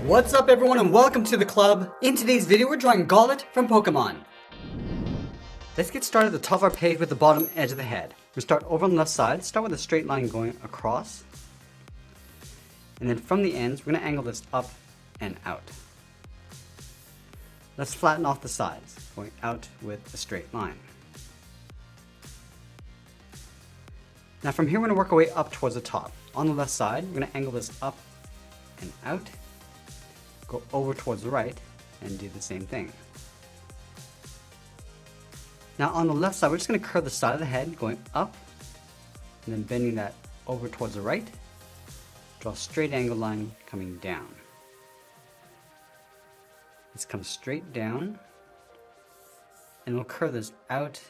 What's up everyone and welcome to the club. In today's video we're drawing Golett from Pokemon. Let's get started at the top of our page with the bottom edge of the head. We'll start over on the left side, start with a straight line going across. And then from the ends we're going to angle this up and out. Let's flatten off the sides, going out with a straight line. Now from here we're going to work our way up towards the top. On the left side we're going to angle this up and out. Go over towards the right and do the same thing. Now on the left side we're just going to curve the side of the head going up and then bending that over towards the right. Draw a straight angle line coming down. Let's come straight down and we'll curve this out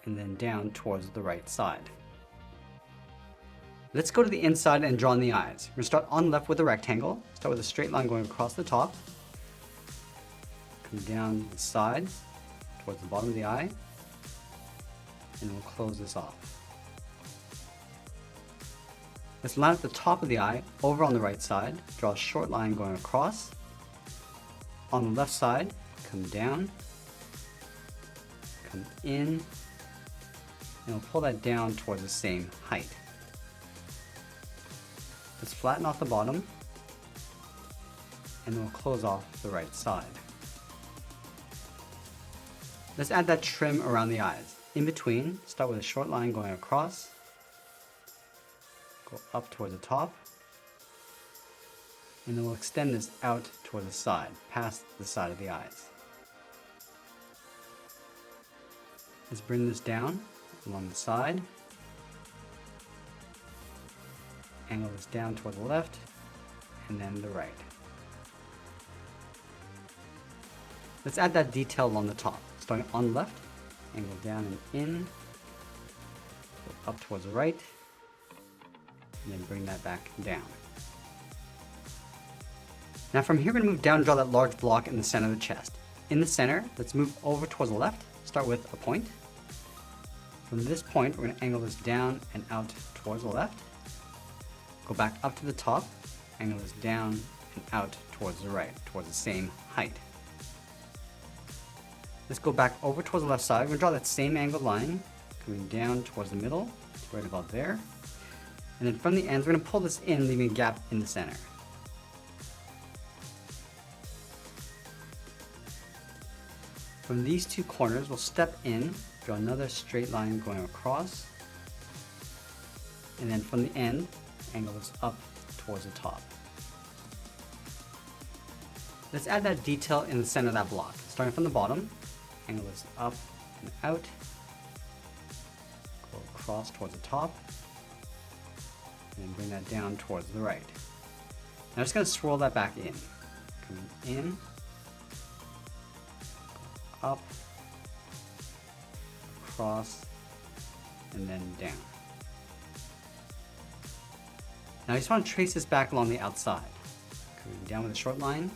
and then down towards the right side. Let's go to the inside and draw in the eyes. We're going to start on the left with a rectangle. Start with a straight line going across the top. Come down the side towards the bottom of the eye. And we'll close this off. Let's line up the top of the eye over on the right side. Draw a short line going across. On the left side, come down. Come in. And we'll pull that down towards the same height. Let's flatten off the bottom and then we'll close off the right side. Let's add that trim around the eyes. In between, start with a short line going across, go up towards the top, and then we'll extend this out toward the side, past the side of the eyes. Let's bring this down along the side. Angle this down toward the left and then the right. Let's add that detail along the top. Starting on the left, angle down and in, go up towards the right, and then bring that back down. Now from here we're going to move down and draw that large block in the center of the chest. In the center, let's move over towards the left, start with a point. From this point we're going to angle this down and out towards the left. Go back up to the top, angle this down and out towards the right, towards the same height. Let's go back over towards the left side. We're going to draw that same angled line, coming down towards the middle, right about there. And then from the ends, we're going to pull this in, leaving a gap in the center. From these two corners, we'll step in, draw another straight line going across. And then from the end, angle this up towards the top. Let's add that detail in the center of that block. Starting from the bottom, angle this up and out, go across towards the top, and then bring that down towards the right. Now I'm just going to swirl that back in. Coming in, up, across, and then down. Now I just want to trace this back along the outside. Coming down with a short line.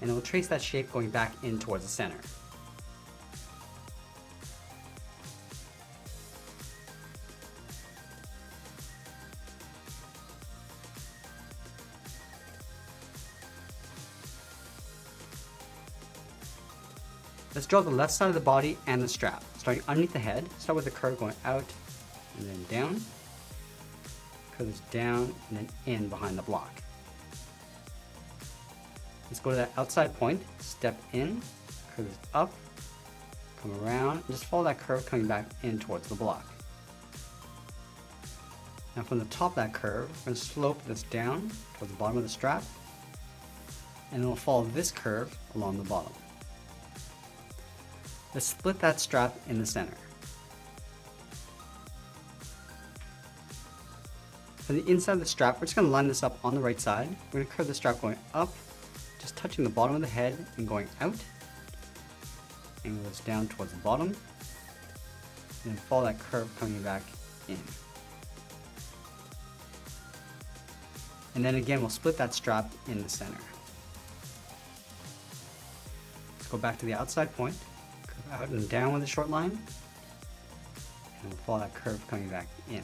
And it will trace that shape going back in towards the center. Let's draw the left side of the body and the strap. Starting underneath the head, start with the curve going out and then down. Curve this down and then in behind the block. Let's go to that outside point, step in, curve this up, come around, and just follow that curve coming back in towards the block. Now from the top of that curve, we're going to slope this down towards the bottom of the strap, and then we'll follow this curve along the bottom. Let's split that strap in the center. For the inside of the strap, we're just going to line this up on the right side. We're going to curve the strap going up, just touching the bottom of the head and going out. Angle this down towards the bottom. And then follow that curve coming back in. And then again, we'll split that strap in the center. Let's go back to the outside point, curve out and down with a short line. And we'll follow that curve coming back in.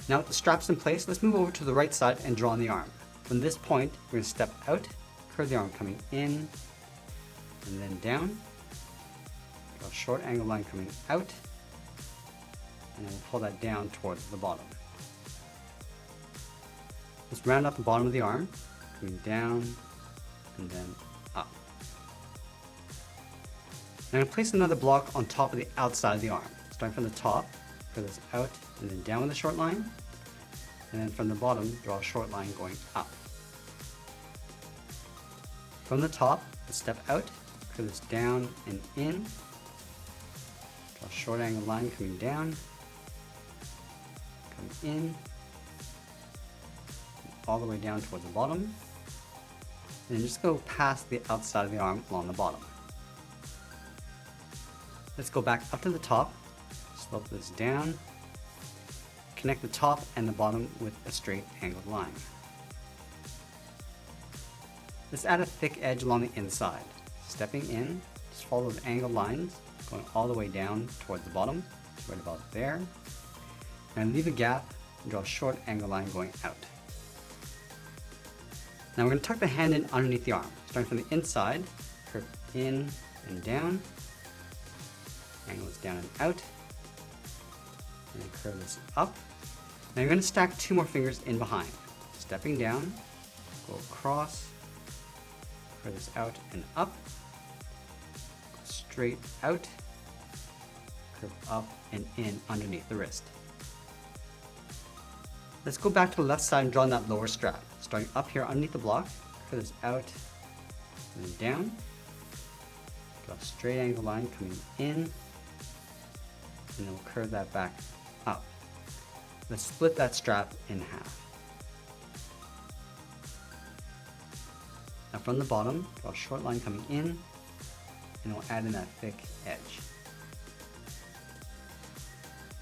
Now with the straps in place, let's move over to the right side and draw on the arm. From this point, we're going to step out, curve the arm coming in, and then down. Draw a short angle line coming out, and then pull that down towards the bottom. Let's round out the bottom of the arm, coming down, and then up. Now I'm going to place another block on top of the outside of the arm. Starting from the top, curve this out, and then down with a short line. And then from the bottom, draw a short line going up. From the top, let's step out, curve this down and in. Draw a short angle line coming down, come in, all the way down towards the bottom. And then just go past the outside of the arm along the bottom. Let's go back up to the top, slope this down, connect the top and the bottom with a straight angled line. Let's add a thick edge along the inside. Stepping in, just follow the angled lines, going all the way down towards the bottom, right about there. And leave a gap and draw a short angled line going out. Now we're going to tuck the hand in underneath the arm, starting from the inside, curve in and down, angle this down and out, and then curve this up. Now you're going to stack two more fingers in behind. Stepping down, go across, curve this out and up, go straight out, curve up and in underneath the wrist. Let's go back to the left side and draw on that lower strap. Starting up here underneath the block, curve this out and then down, draw a straight angle line coming in, and then we'll curve that back up. Let's split that strap in half. Now from the bottom, draw a short line coming in, and we'll add in that thick edge.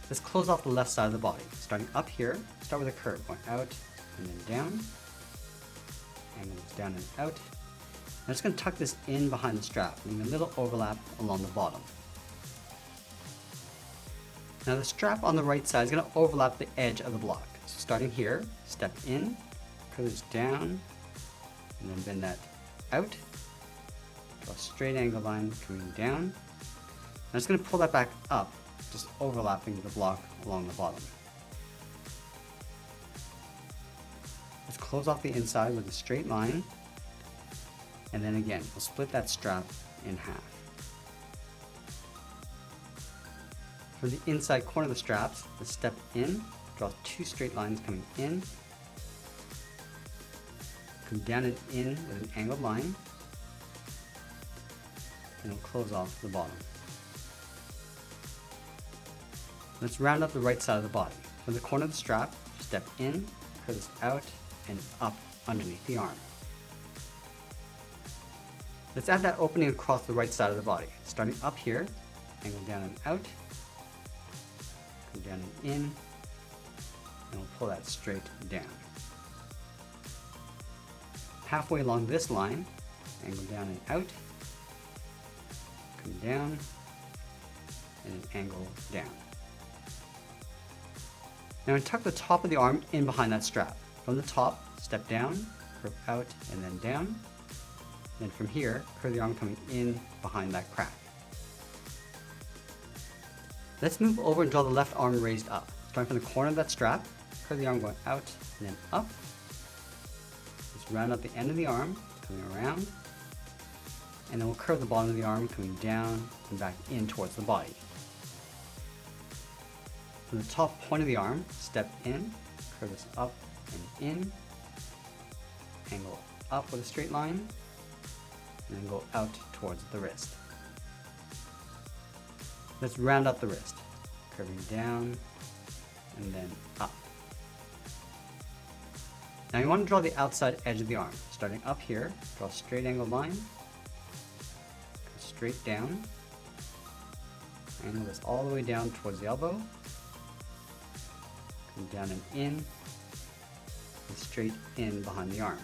Let's close off the left side of the body. Starting up here, start with a curve, going out and then down, angle this down and out. I'm just going to tuck this in behind the strap, leaving a little overlap along the bottom. Now the strap on the right side is going to overlap the edge of the block. So starting here, step in, curve this down, and then bend that out. Draw a straight angle line coming down. I'm just going to pull that back up, just overlapping the block along the bottom. Let's close off the inside with a straight line, and then again, we'll split that strap in half. For the inside corner of the straps, let's step in, draw two straight lines coming in, come down and in with an angled line, and we'll close off the bottom. Let's round up the right side of the body. From the corner of the strap, step in, curve this out and up underneath the arm. Let's add that opening across the right side of the body. Starting up here, angle down and out, come down and in, and we'll pull that straight down. Halfway along this line, angle down and out, come down, and an angle down. Now tuck the top of the arm in behind that strap. From the top, step down, curve out and then down. Then from here, curve the arm coming in behind that crack. Let's move over and draw the left arm raised up. Starting from the corner of that strap, curve the arm going out and then up. Just round up the end of the arm, coming around. And then we'll curve the bottom of the arm coming down and back in towards the body. From the top point of the arm, step in, curve this up and in, angle up with a straight line, and then go out towards the wrist. Let's round up the wrist, curving down and then up. Now you want to draw the outside edge of the arm. Starting up here, draw a straight angled line, go straight down, angle this all the way down towards the elbow, come down and in, and straight in behind the arm.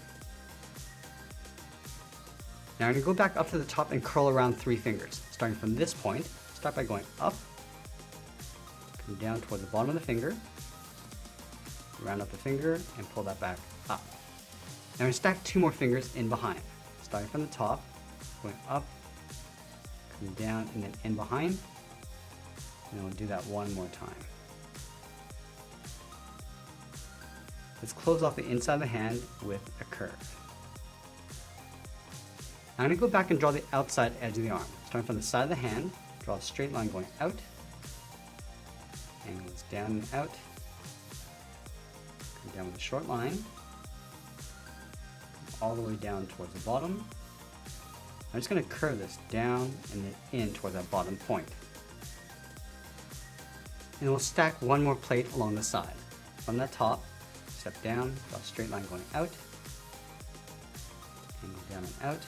Now I'm going to go back up to the top and curl around 3 fingers. Starting from this point, start by going up, come down toward the bottom of the finger, round up the finger and pull that back up. Now we stack 2 more fingers in behind, starting from the top, going up, coming down, and then in behind. And we'll do that one more time. Let's close off the inside of the hand with a curve. Now I'm going to go back and draw the outside edge of the arm. Starting from the side of the hand, draw a straight line going out, angle this down and out, come down with a short line, all the way down towards the bottom. I'm just going to curve this down and then in towards that bottom point. And we'll stack one more plate along the side. From the top, step down, draw a straight line going out, angle down and out,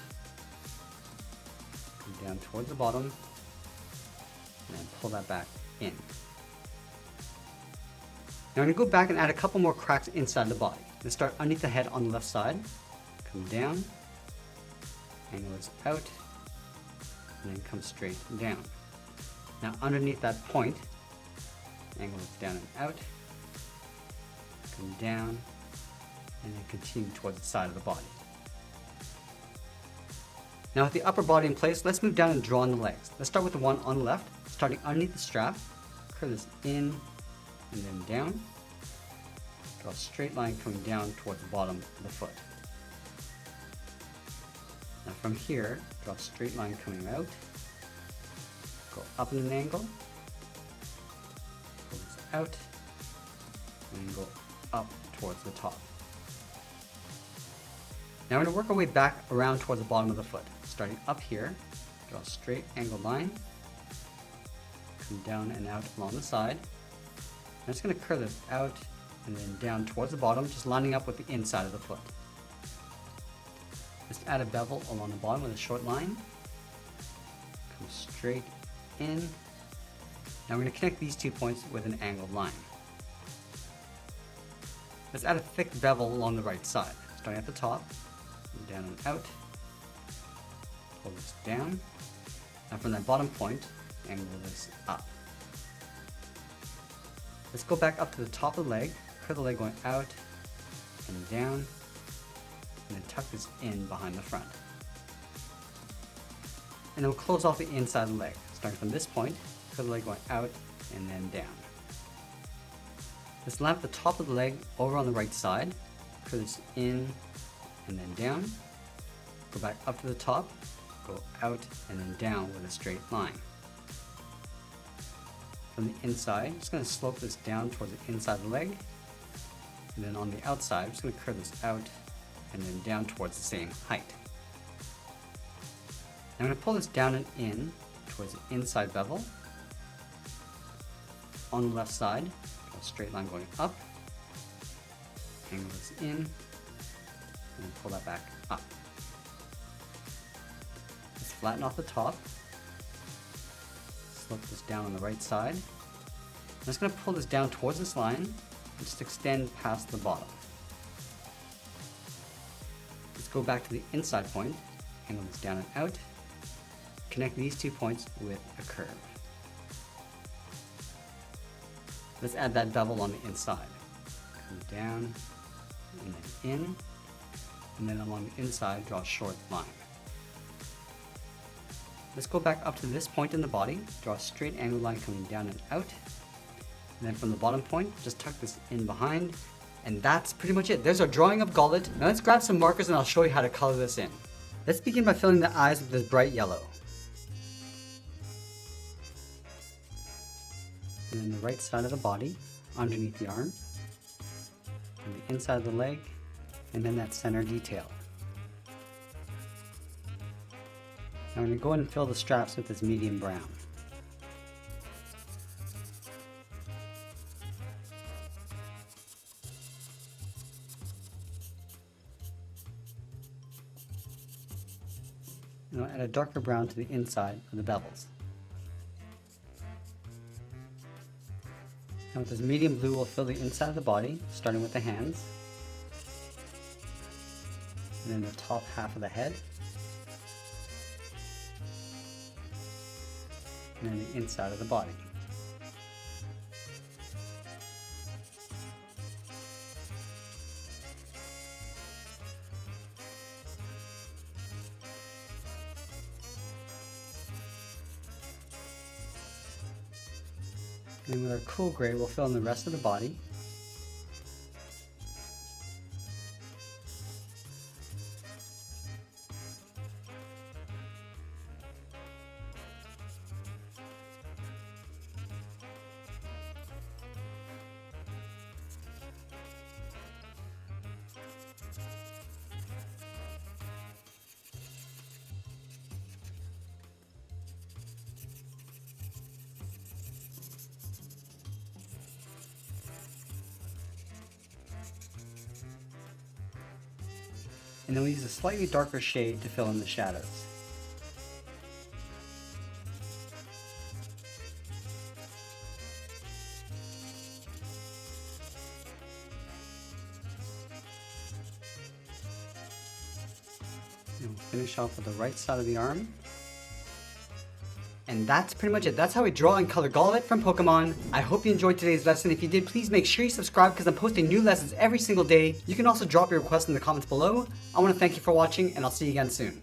come down towards the bottom, and then pull that back in. Now I'm going to go back and add a couple more cracks inside the body. Let's start underneath the head on the left side, come down, angle this out, and then come straight down. Now underneath that point, angle it down and out, come down, and then continue towards the side of the body. Now with the upper body in place, let's move down and draw on the legs. Let's start with the one on the left, starting underneath the strap, curve this in and then down, draw a straight line coming down towards the bottom of the foot. Now from here, draw a straight line coming out, go up in an angle, pull this out, and then go up towards the top. Now we're going to work our way back around towards the bottom of the foot. Starting up here, draw a straight angled line, come down and out along the side. I'm just going to curve this out and then down towards the bottom, just lining up with the inside of the foot. Just add a bevel along the bottom with a short line, come straight in. Now we're going to connect these 2 points with an angled line. Let's add a thick bevel along the right side, starting at the top, down and out, pull this down, and from that bottom point, angle this up. Let's go back up to the top of the leg, curve the leg going out and down, and then tuck this in behind the front. And then we'll close off the inside of the leg, starting from this point, curve the leg going out and then down. Let's line up the top of the leg over on the right side, curve this in and then down, go back up to the top, go out and then down with a straight line. From the inside, I'm just going to slope this down towards the inside of the leg, and then on the outside, I'm just going to curve this out and then down towards the same height. Now I'm going to pull this down and in towards the inside bevel. On the left side, a straight line going up, angle this in, and then pull that back up. Let's flatten off the top, slope this down on the right side. I'm just going to pull this down towards this line and just extend past the bottom. Let's go back to the inside point, angle this down and out, connect these 2 points with a curve. Let's add that bevel on the inside. Come down and then in, and then along the inside, draw a short line. Let's go back up to this point in the body, draw a straight angled line coming down and out, and then from the bottom point, just tuck this in behind, and that's pretty much it. There's our drawing of Golett. Now let's grab some markers and I'll show you how to color this in. Let's begin by filling the eyes with this bright yellow. And then the right side of the body, underneath the arm, and the inside of the leg, and then that center detail. Now I'm going to go ahead and fill the straps with this medium brown. And I'll add a darker brown to the inside of the bevels. Now with this medium blue, we'll fill the inside of the body, starting with the hands, and then the top half of the head, and then the inside of the body. And then with our cool gray, we'll fill in the rest of the body. And then we use a slightly darker shade to fill in the shadows. And we'll finish off with the right side of the arm. And that's pretty much it. That's how we draw and color Golett from Pokemon. I hope you enjoyed today's lesson. If you did, please make sure you subscribe because I'm posting new lessons every single day. You can also drop your requests in the comments below. I want to thank you for watching, and I'll see you again soon.